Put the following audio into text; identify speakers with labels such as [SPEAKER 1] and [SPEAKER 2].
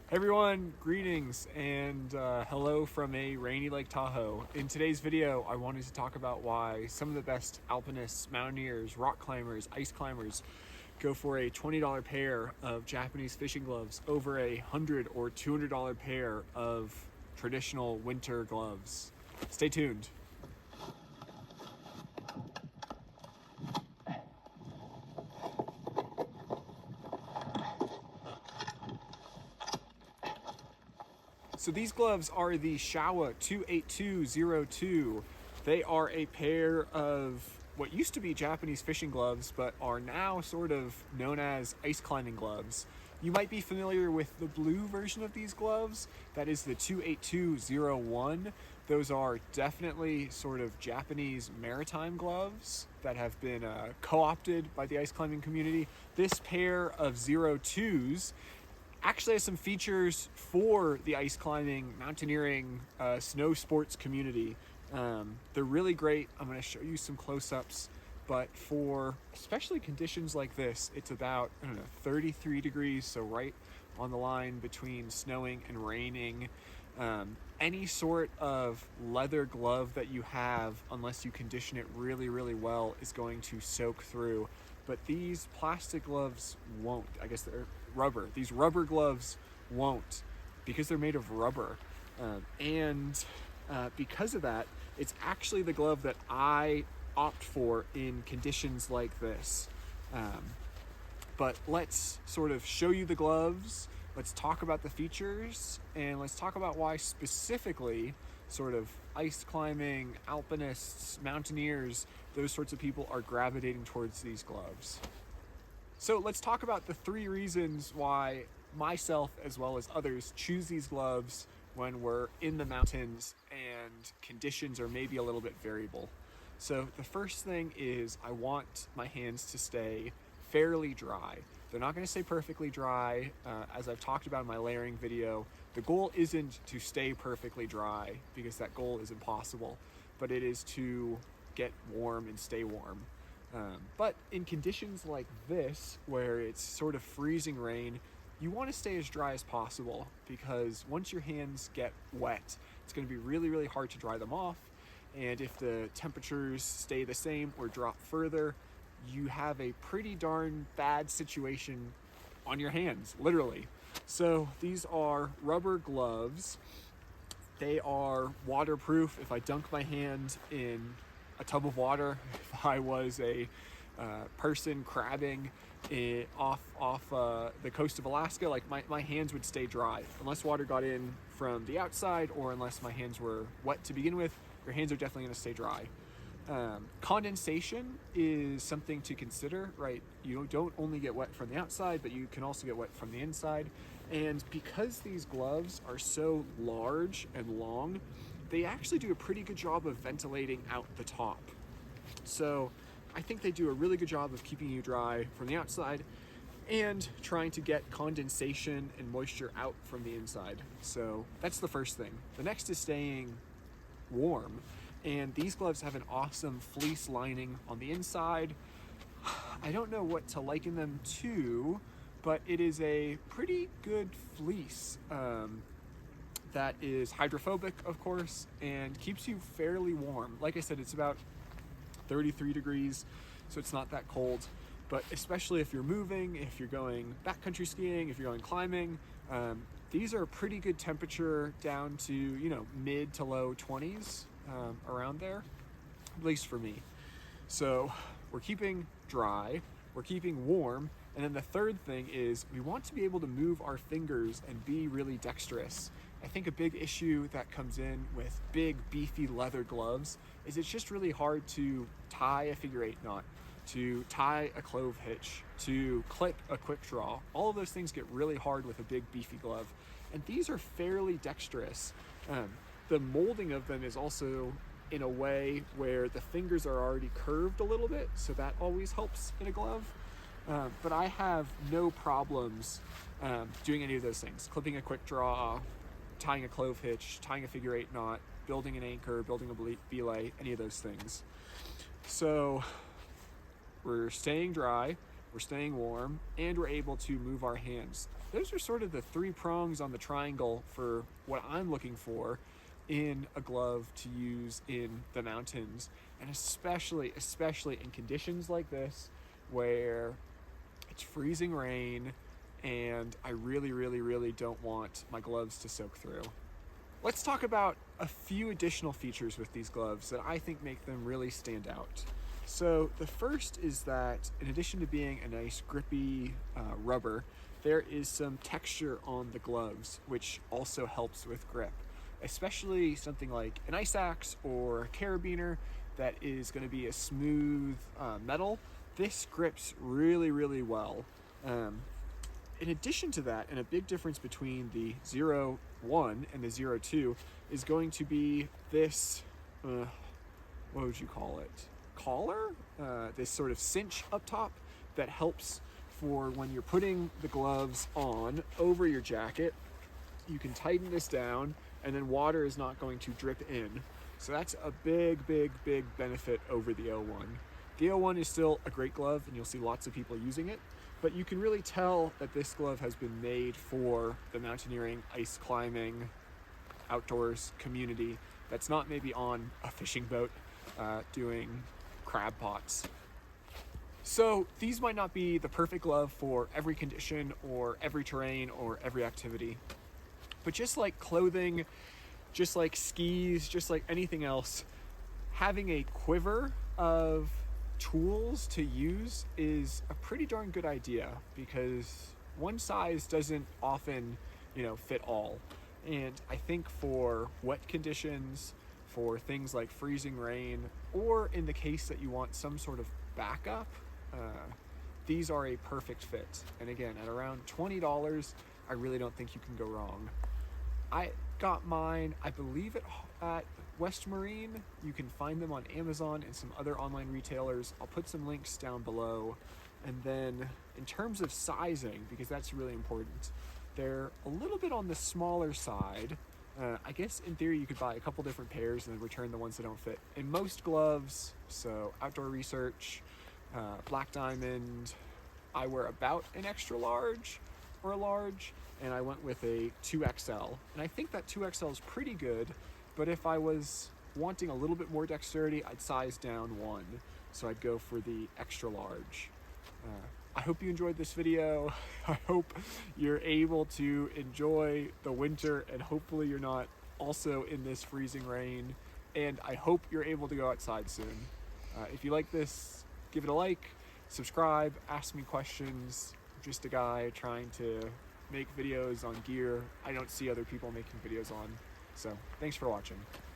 [SPEAKER 1] Hey everyone, greetings and hello from a rainy Lake Tahoe. In today's video, I wanted to talk about why some of the best alpinists, mountaineers, rock climbers, ice climbers go for a $20 pair of Japanese fishing gloves over a $100 or $200 pair of traditional winter gloves. Stay tuned. So these gloves are the Showa 28202. They are a pair of what used to be Japanese fishing gloves, but are now sort of known as ice climbing gloves. You might be familiar with the blue version of these gloves. That is the 28201. Those are definitely sort of Japanese maritime gloves that have been co-opted by the ice climbing community. This pair of 02s actually has some features for the ice climbing, mountaineering, snow sports community. They're really great. I'm going to show you some close-ups, but for especially conditions like this, it's about, 33 degrees, so right on the line between snowing and raining. Any sort of leather glove that you have, unless you condition it really, really well, is going to soak through. But these plastic gloves won't. I guess they're rubber. These rubber gloves won't, because they're made of rubber. And because of that, it's actually the glove that I opt for in conditions like this. But let's sort of show you the gloves. Let's talk about the features, and let's talk about why specifically sort of ice climbing, alpinists, mountaineers, those sorts of people are gravitating towards these gloves. So let's talk about the three reasons why myself as well as others choose these gloves when we're in the mountains and conditions are maybe a little bit variable. So the first thing is I want my hands to stay fairly dry. They're not going to stay perfectly dry. As I've talked about in my layering video, the goal isn't to stay perfectly dry, because that goal is impossible, but it is to get warm and stay warm. But in conditions like this, where it's sort of freezing rain, you want to stay as dry as possible, because once your hands get wet, it's going to be really, really hard to dry them off. And if the temperatures stay the same or drop further, you have a pretty darn bad situation on your hands, literally. So these are rubber gloves. They are waterproof. If I dunk my hand in a tub of water, if I was a person crabbing off the coast of Alaska, like my hands would stay dry. Unless water got in from the outside, or unless my hands were wet to begin with, your hands are definitely going to stay dry. Condensation is something to consider, right? You don't only get wet from the outside, but you can also get wet from the inside. And because these gloves are so large and long, they actually do a pretty good job of ventilating out the top. So I think they do a really good job of keeping you dry from the outside and trying to get condensation and moisture out from the inside. So that's the first thing. The next is staying warm. And these gloves have an awesome fleece lining on the inside. I don't know what to liken them to, but it is a pretty good fleece that is hydrophobic, of course, and keeps you fairly warm. Like I said, it's about 33 degrees, so it's not that cold. But especially if you're moving, if you're going backcountry skiing, if you're going climbing, these are a pretty good temperature, down to, mid to low 20s. Around there, at least for me. So we're keeping dry, we're keeping warm, and then the third thing is we want to be able to move our fingers and be really dexterous. I think a big issue that comes in with big, beefy leather gloves is it's just really hard to tie a figure eight knot, to tie a clove hitch, to clip a quick draw. All of those things get really hard with a big, beefy glove, and these are fairly dexterous. The molding of them is also in a way where the fingers are already curved a little bit, so that always helps in a glove. But I have no problems doing any of those things. Clipping a quick draw, tying a clove hitch, tying a figure eight knot, building an anchor, building a belay, any of those things. So we're staying dry, we're staying warm, and we're able to move our hands. Those are sort of the three prongs on the triangle for what I'm looking for in a glove to use in the mountains, and especially in conditions like this where it's freezing rain and I really don't want my gloves to soak through. Let's talk about a few additional features with these gloves that I think make them really stand out. So the first is that in addition to being a nice grippy rubber, there is some texture on the gloves, which also helps with grip, especially something like an ice axe or a carabiner that is going to be a smooth metal. This grips really well. In addition to that, and a big difference between the 01 and the 02 is going to be this, what would you call it? Collar? This sort of cinch up top that helps for when you're putting the gloves on over your jacket. You can tighten this down and then water is not going to drip in. So that's a big benefit over the 01. The 01 is still a great glove and you'll see lots of people using it, but you can really tell that this glove has been made for the mountaineering, ice climbing, outdoors community that's not maybe on a fishing boat doing crab pots. So these might not be the perfect glove for every condition or every terrain or every activity, but just like clothing, just like skis, just like anything else, having a quiver of tools to use is a pretty darn good idea, because one size doesn't often, fit all. And I think for wet conditions, for things like freezing rain, or in the case that you want some sort of backup, these are a perfect fit. And again, at around $20, I really don't think you can go wrong. I got mine, I believe, at West Marine. You can find them on Amazon and some other online retailers. I'll put some links down below. And then in terms of sizing, because that's really important, they're a little bit on the smaller side. I guess in theory you could buy a couple different pairs and then return the ones that don't fit. In most gloves, so Outdoor Research, Black Diamond, I wear about an extra large or a large, and I went with a 2XL. And I think that 2XL is pretty good, but if I was wanting a little bit more dexterity, I'd size down one. So I'd go for the extra large. I hope you enjoyed this video. I hope you're able to enjoy the winter, and hopefully you're not also in this freezing rain. And I hope you're able to go outside soon. If you like this, give it a like, subscribe, ask me questions. I'm just a guy trying to make videos on gear I don't see other people making videos on. So thanks for watching.